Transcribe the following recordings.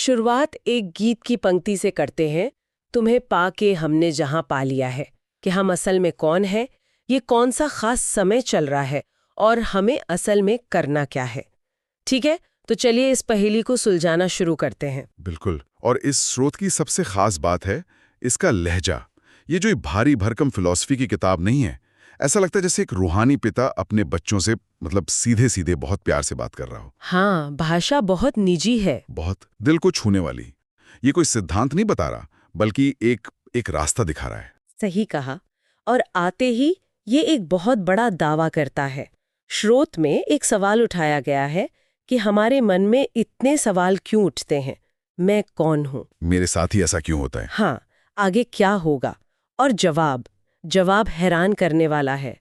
शुरुआत एक गीत की पंक्ति से करते हैं, तुम्हें पाके हमने जहां पा लिया है, कि हम असल में कौन है, ये कौन सा खास समय चल रहा है और हमें असल में करना क्या है। ठीक है, तो चलिए इस पहेली को सुलझाना शुरू करते हैं। बिल्कुल। और इस स्रोत की सबसे खास बात है इसका लहजा। ये जो भारी भरकम फिलॉसफी की किताब नहीं है, ऐसा लगता है जैसे एक रूहानी पिता अपने बच्चों से सीधे सीधे बहुत प्यार से बात कर रहा हो। हाँ, भाषा बहुत निजी है। बहुत दिल को छूने वाली। ये कोई सिद्धांत नहीं बता रहा, बल्कि एक रास्ता दिखा रहा है। सही कहा। और आते ही ये एक बहुत बड़ा दावा करता है। स्रोत में एक सवाल उठाया गया है कि हमारे मन में इतने सवाल क्यों उठते हैं। मैं कौन हूँ? मेरे साथ ही ऐसा क्यों होता है? हाँ, आगे क्या होगा? और जवाब हैरान करने वाला है।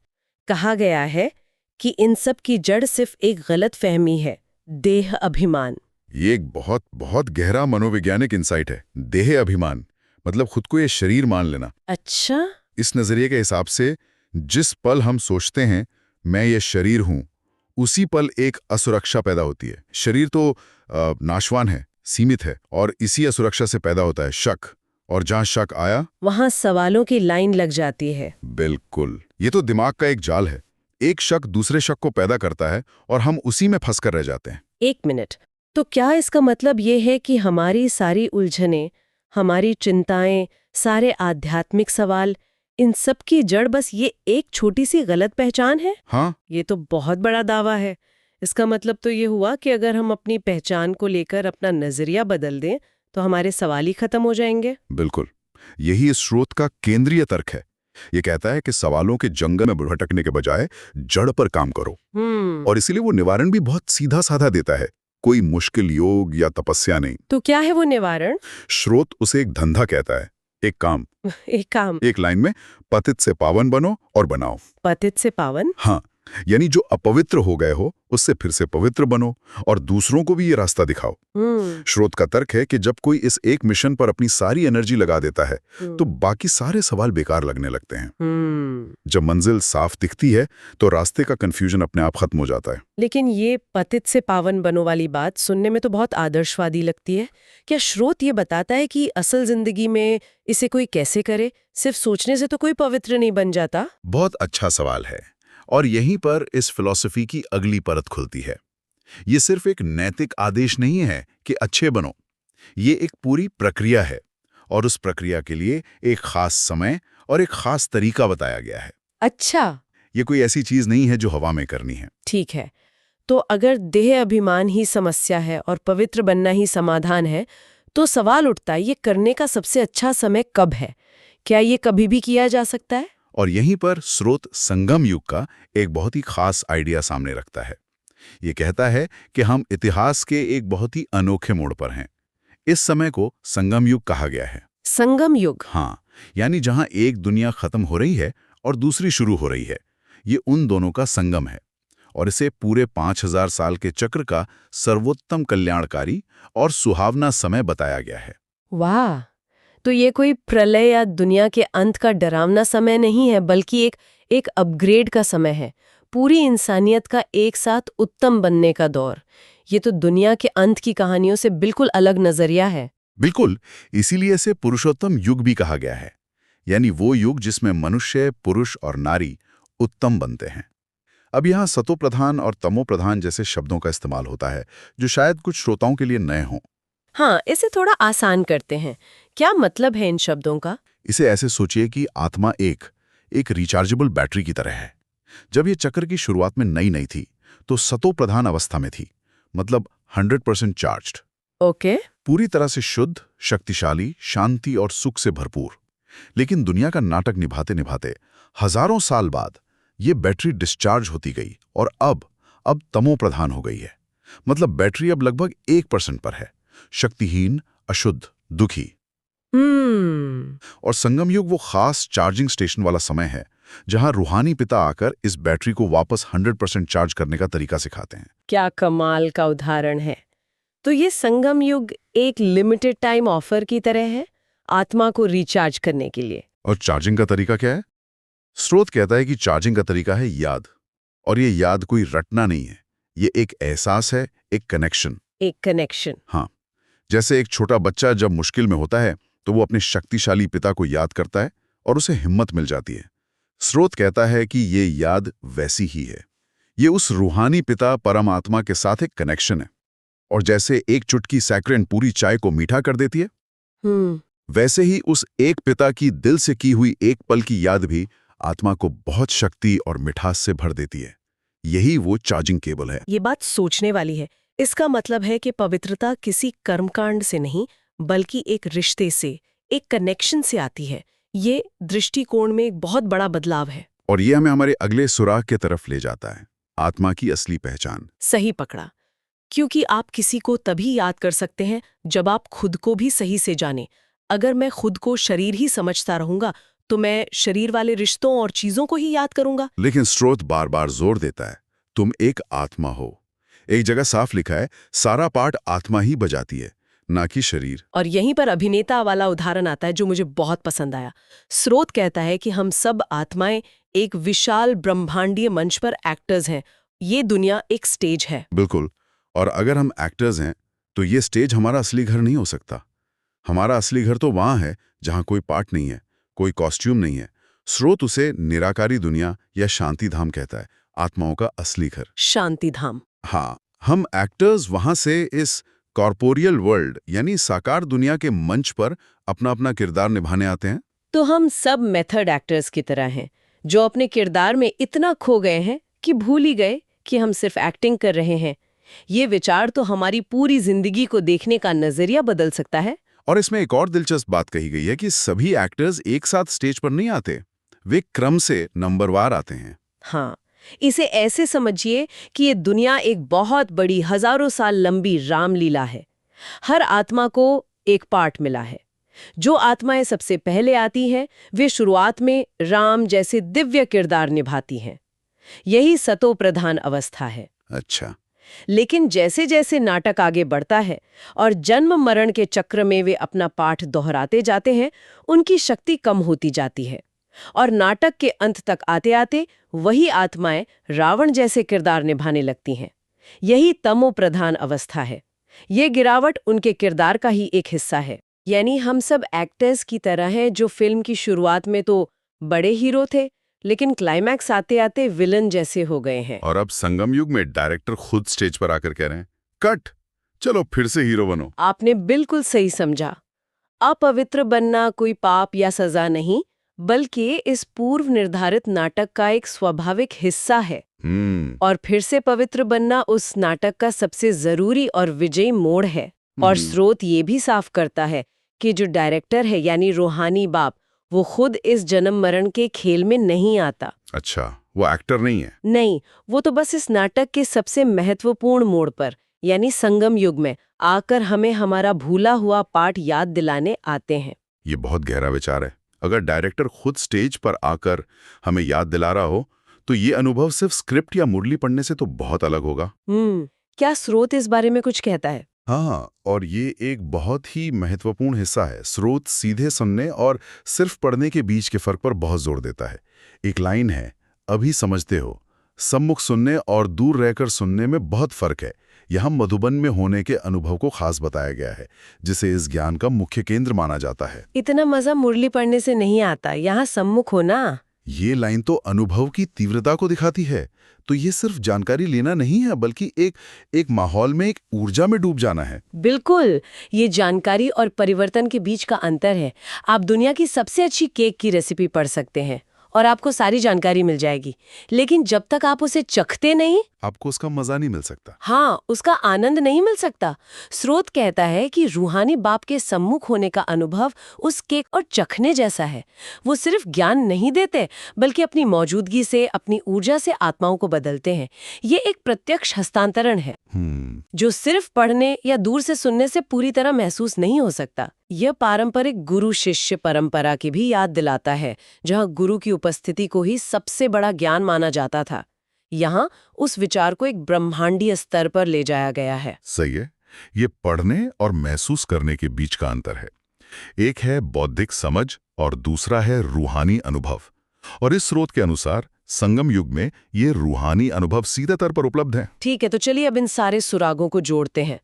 कहा गया है कि इन सब की जड़ सिर्फ एक गलत फहमी है, देह अभिमान। ये एक बहुत बहुत गहरा मनोवैज्ञानिक इंसाइट है। देह अभिमान मतलब खुद को ये शरीर मान लेना। अच्छा। इस नजरिए के हिसाब से जिस पल हम सोचते हैं मैं ये शरीर हूं, उसी पल एक असुरक्षा पैदा होती है। शरीर तो नाशवान है, सीमित है, और इसी असुरक्षा से पैदा होता है शक। और जहां शक आया वहां सवालों की लाइन लग जाती है। बिल्कुल। ये तो दिमाग का एक जाल है। एक शक दूसरे शक को पैदा करता है और हम उसी में फंसकर रह जाते हैं। एक मिनट, तो क्या इसका मतलब ये है कि हमारी सारी उलझनें, हमारी चिंताएं, सारे आध्यात्मिक सवाल, इन सब की जड़ बस ये एक छोटी सी गलत पहचान है? हाँ, ये तो बहुत बड़ा दावा है। इसका मतलब तो ये हुआ कि अगर हम अपनी पहचान को लेकर अपना नजरिया बदल दें तो हमारे सवाल ही खत्म हो जाएंगे। बिल्कुल। यही इस स्रोत का केंद्रीय तर्क है। ये कहता है कि सवालों के जंगल में भटकने के बजाय जड़ पर काम करो। और इसीलिए वो निवारण भी बहुत सीधा साधा देता है। कोई मुश्किल योग या तपस्या नहीं। तो क्या है वो निवारण? स्रोत उसे एक धंधा कहता है, एक काम। एक काम? एक लाइन में, पतित से पावन बनो और बनाओ। पतित से पावन? हाँ, यानी जो अपवित्र हो गए हो उससे फिर से पवित्र बनो और दूसरों को भी ये रास्ता दिखाओ। स्रोत का तर्क है कि जब कोई इस एक मिशन पर अपनी सारी एनर्जी लगा देता है तो बाकी सारे सवाल बेकार लगने लगते हैं। जब मंजिल साफ दिखती है तो रास्ते का कंफ्यूजन अपने आप खत्म हो जाता है। लेकिन ये पतित से पावन बनो वाली बात सुनने में तो बहुत आदर्शवादी लगती है। क्या स्रोत ये बताता है कि असल जिंदगी में इसे कोई कैसे करे? सिर्फ सोचने से तो कोई पवित्र नहीं बन जाता। बहुत अच्छा सवाल है, और यहीं पर इस फिलॉसफी की अगली परत खुलती है। ये सिर्फ एक नैतिक आदेश नहीं है कि अच्छे बनो, ये एक पूरी प्रक्रिया है, और उस प्रक्रिया के लिए एक खास समय और एक खास तरीका बताया गया है। अच्छा। ये कोई ऐसी चीज नहीं है जो हवा में करनी है। ठीक है, तो अगर देह अभिमान ही समस्या है और पवित्र बनना ही समाधान है, तो सवाल उठता है ये करने का सबसे अच्छा समय कब है? क्या ये कभी भी किया जा सकता है? और यहीं पर स्रोत संगम युग का एक बहुत ही खास आइडिया सामने रखता है। ये कहता है कि हम इतिहास के एक बहुत ही अनोखे मोड़ पर हैं। इस समय को संगम युग कहा गया है। संगम युग? हाँ, यानी जहां एक दुनिया खत्म हो रही है और दूसरी शुरू हो रही है। ये उन दोनों का संगम है, और इसे पूरे 5000 साल के चक्र का सर्वोत्तम कल्याणकारी और सुहावना समय बताया गया है। वाह! तो ये कोई प्रलय या दुनिया के अंत का डरावना समय नहीं है, बल्कि एक अपग्रेड का समय है। पूरी इंसानियत का एक साथ उत्तम बनने का दौर। ये तो दुनिया के अंत की कहानियों से बिल्कुल अलग नजरिया है। बिल्कुल, इसीलिए इसे पुरुषोत्तम युग भी कहा गया है। यानी वो युग जिसमें मनुष्य, पुरुष और नारी उत्तम बनते हैं। अब यहाँ सतो प्रधान और तमो प्रधान जैसे शब्दों का इस्तेमाल होता है, जो शायद कुछ श्रोताओं के लिए नए हों। हाँ, इसे थोड़ा आसान करते हैं। क्या मतलब है इन शब्दों का? इसे ऐसे सोचिए कि आत्मा एक रिचार्जेबल बैटरी की तरह है। जब ये चक्र की शुरुआत में नई थी तो सतो प्रधान अवस्था में थी, मतलब 100% चार्ज्ड। ओके। पूरी तरह से शुद्ध, शक्तिशाली, शांति और सुख से भरपूर। लेकिन दुनिया का नाटक निभाते निभाते हजारों साल बाद ये बैटरी डिस्चार्ज होती गई और अब तमो प्रधान हो गई है। मतलब बैटरी अब लगभग 1% पर है, शक्तिहीन, अशुद्ध, दुखी। और संगम युग वो खास चार्जिंग स्टेशन वाला समय है जहां रूहानी पिता आकर इस बैटरी को वापस 100% चार्ज करने का तरीका सिखाते हैं। क्या कमाल का उदाहरण है। तो ये संगम युग एक लिमिटेड टाइम ऑफर की तरह है, आत्मा को रिचार्ज करने के लिए। और चार्जिंग का तरीका क्या है? स्रोत कहता है कि चार्जिंग का तरीका है याद। और ये याद कोई रटना नहीं है, ये एक एहसास है, एक कनेक्शन। एक कनेक्शन? हाँ, जैसे एक छोटा बच्चा जब मुश्किल में होता है तो वो अपने शक्तिशाली पिता को याद करता है और उसे हिम्मत मिल जाती है। स्रोत कहता है कि ये याद वैसी ही है। ये उस रूहानी पिता परमात्मा के साथ एक कनेक्शन है। और जैसे एक चुटकी सैक्रेन पूरी चाय को मीठा कर देती है, वैसे ही उस एक पिता की दिल से की हुई एक पल की याद भी आत्मा को बहुत शक्ति और मिठास से भर देती है। यही वो चार्जिंग केबल है। ये बात सोचने वाली है। इसका मतलब है कि पवित्रता किसी कर्मकांड से नहीं, बल्कि एक रिश्ते से, एक कनेक्शन से आती है। ये दृष्टिकोण में एक बहुत बड़ा बदलाव है। और ये हमें हमारे अगले सुराग के तरफ ले जाता है, आत्मा की असली पहचान। सही पकड़ा। क्योंकि आप किसी को तभी याद कर सकते हैं जब आप खुद को भी सही से जानें। अगर मैं खुद को शरीर ही समझता रहूंगा तो मैं शरीर वाले रिश्तों और चीजों को ही याद करूंगा। लेकिन स्रोत बार बार जोर देता है, तुम एक आत्मा हो। एक जगह साफ लिखा है, सारा पाठ आत्मा ही बजाती है, ना कि शरीर। और यहीं पर अभिनेता वाला उदाहरण आता है जो मुझे बहुत पसंद आया। स्रोत कहता है कि हम सब आत्माएं एक विशाल ब्रह्मांडीय मंच पर एक्टर्स हैं। ये दुनिया एक स्टेज है। बिल्कुल। और अगर हम एक्टर्स हैं तो ये स्टेज हमारा असली घर नहीं हो सकता। हमारा असली घर तो वहां है जहां कोई पार्ट नहीं है, कोई कॉस्ट्यूम नहीं है। स्रोत उसे निराकारी दुनिया या शांति धाम कहता है, आत्माओं का असली घर। शांति धाम। हाँ, हम एक्टर्स वहां से इस कॉर्पोरियल वर्ल्ड यानी साकार दुनिया के मंच पर अपना अपना किरदार निभाने आते हैं। तो हम सब मेथड एक्टर्स की तरह हैं, जो अपने किरदार में इतना खो गए हैं कि भूल ही गए कि हम सिर्फ एक्टिंग कर रहे हैं। ये विचार तो हमारी पूरी जिंदगी को देखने का नजरिया बदल सकता है। और इसमें एक और दिलचस्प बात कही गई है कि सभी एक्टर्स एक साथ स्टेज पर नहीं आते, वे क्रम से नंबरवार आते हैं। हाँ, इसे ऐसे समझिए कि ये दुनिया एक बहुत बड़ी हजारों साल लंबी रामलीला है। हर आत्मा को एक पार्ट मिला है। जो आत्माएं सबसे पहले आती हैं, वे शुरुआत में राम जैसे दिव्य किरदार निभाती हैं। यही सतो प्रधान अवस्था है। अच्छा। लेकिन जैसे जैसे नाटक आगे बढ़ता है और जन्म मरण के चक्र में वे अपना पाठ दोहराते जाते हैं, उनकी शक्ति कम होती जाती है और नाटक के अंत तक आते आते वही आत्माएं रावण जैसे किरदार निभाने लगती हैं। यही तमो प्रधान अवस्था है। ये गिरावट उनके किरदार का ही एक हिस्सा है। यानी हम सब एक्टर्स की तरह हैं जो फिल्म की शुरुआत में तो बड़े हीरो थे, लेकिन क्लाइमैक्स आते आते विलन जैसे हो गए हैं। और अब संगम युग में डायरेक्टर खुद स्टेज पर आकर कह रहे हैं, कट, चलो फिर से हीरो बनो। आपने बिल्कुल सही समझा। अपवित्र बनना कोई पाप या सजा नहीं, बल्कि इस पूर्व निर्धारित नाटक का एक स्वाभाविक हिस्सा है। और फिर से पवित्र बनना उस नाटक का सबसे जरूरी और विजयी मोड़ है। और स्रोत ये भी साफ करता है कि जो डायरेक्टर है यानी रूहानी बाप, वो खुद इस जन्म मरण के खेल में नहीं आता। अच्छा, वो एक्टर नहीं है? नहीं, वो तो बस इस नाटक के सबसे महत्वपूर्ण मोड़ पर यानी संगम युग में आकर हमें हमारा भूला हुआ पाठ याद दिलाने आते हैं। ये बहुत गहरा विचार है। अगर डायरेक्टर खुद स्टेज पर आकर हमें याद दिला रहा हो तो ये अनुभव सिर्फ स्क्रिप्ट या मुरली पढ़ने से तो बहुत अलग होगा। क्या स्रोत इस बारे में कुछ कहता है? हाँ, और ये एक बहुत ही महत्वपूर्ण हिस्सा है। स्रोत सीधे सुनने और सिर्फ पढ़ने के बीच के फर्क पर बहुत जोर देता है। एक लाइन है, अभी समझते हो, सम्मुख सुनने और दूर रहकर सुनने में बहुत फर्क है। यहाँ मधुबन में होने के अनुभव को खास बताया गया है, जिसे इस ज्ञान का मुख्य केंद्र माना जाता है। इतना मजा मुरली पढ़ने से नहीं आता, यहाँ सम्मुख होना। ये लाइन तो अनुभव की तीव्रता को दिखाती है। तो ये सिर्फ जानकारी लेना नहीं है, बल्कि एक माहौल में, एक ऊर्जा में डूब जाना है। बिल्कुल, ये जानकारी और परिवर्तन के बीच का अंतर है। आप दुनिया की सबसे अच्छी केक की रेसिपी पढ़ सकते हैं और आपको सारी जानकारी मिल जाएगी, लेकिन जब तक आप उसे चखते नहीं, आपको उसका मजा नहीं मिल सकता। हाँ, उसका आनंद नहीं मिल सकता। स्रोत कहता है कि रूहानी बाप के सम्मुख होने का अनुभव उस केक और चखने जैसा है। वो सिर्फ ज्ञान नहीं देते, बल्कि अपनी मौजूदगी से, अपनी ऊर्जा से आत्माओं को बदलते हैं। ये एक प्रत्यक्ष हस्तांतरण है जो सिर्फ पढ़ने या दूर से सुनने से पूरी तरह महसूस नहीं हो सकता। यह पारंपरिक गुरु शिष्य परंपरा की भी याद दिलाता है, जहाँ गुरु की उपस्थिति को ही सबसे बड़ा ज्ञान माना जाता था। यहाँ उस विचार को एक ब्रह्मांडीय स्तर पर ले जाया गया है। सही है। ये पढ़ने और महसूस करने के बीच का अंतर है। एक है बौद्धिक समझ और दूसरा है रूहानी अनुभव। और इस स्रोत के अनुसार संगम युग में ये रूहानी अनुभव सीधे तौर पर उपलब्ध है। ठीक है, तो चलिए अब इन सारे सुरागों को जोड़ते हैं।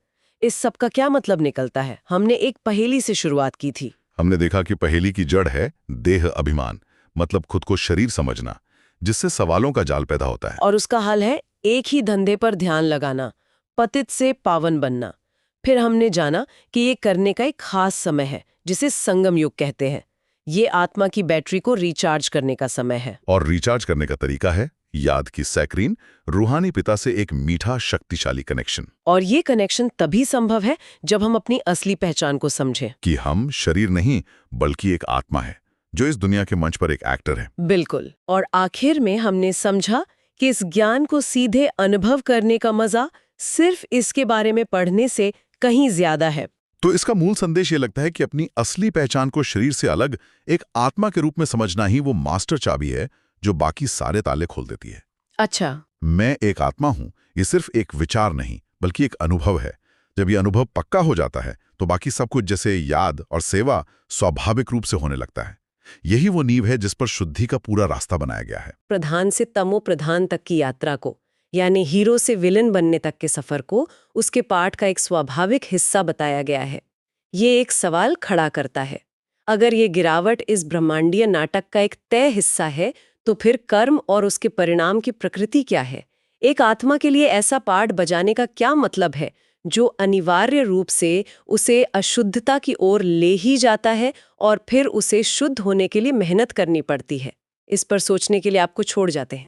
इस सब का क्या मतलब निकलता है? हमने एक पहेली से शुरुआत की थी। हमने देखा कि पहेली की जड़ है देह अभिमान, मतलब खुद को शरीर समझना, जिससे सवालों का जाल पैदा होता है। और उसका हल है एक ही धंधे पर ध्यान लगाना, पतित से पावन बनना। फिर हमने जाना कि ये करने का एक खास समय है जिसे संगम युग कहते हैं। ये आत्मा की बैटरी को रिचार्ज करने का समय है। और रिचार्ज करने का तरीका है याद की सैक्रीन, रूहानी पिता से एक मीठा शक्तिशाली कनेक्शन। और ये कनेक्शन तभी संभव है जब हम अपनी असली पहचान को समझें। कि हम शरीर नहीं बल्कि एक आत्मा है जो इस दुनिया के मंच पर एक एक्टर है। बिल्कुल। और आखिर में हमने समझा कि इस ज्ञान को सीधे अनुभव करने का मजा सिर्फ इसके बारे में पढ़ने से कहीं ज्यादा है। तो इसका मूल संदेश ये लगता है कि अपनी असली पहचान को शरीर से अलग एक आत्मा के रूप में समझना ही वो मास्टर चाबी है जो बाकी सारे ताले खोल देती है। अच्छा। मैं एक आत्मा हूं, ये सिर्फ एक विचार नहीं बल्कि एक अनुभव है। जब ये अनुभव पक्का हो जाता है तो बाकी सब कुछ जैसे याद और सेवा स्वाभाविक रूप से होने लगता है। यही वो नींव है जिस पर शुद्धि का पूरा रास्ता बनाया गया है। प्रधान से तमो प्रधान तक की यात्रा को, यानी हीरो से विलन बनने तक के सफर को उसके पाठ का एक स्वाभाविक हिस्सा बताया गया है। ये एक सवाल खड़ा करता है, अगर ये गिरावट इस ब्रह्मांडीय नाटक का एक तय हिस्सा है तो फिर कर्म और उसके परिणाम की प्रकृति क्या है? एक आत्मा के लिए ऐसा पाठ बजाने का क्या मतलब है जो अनिवार्य रूप से उसे अशुद्धता की ओर ले ही जाता है और फिर उसे शुद्ध होने के लिए मेहनत करनी पड़ती है? इस पर सोचने के लिए आपको छोड़ जाते हैं।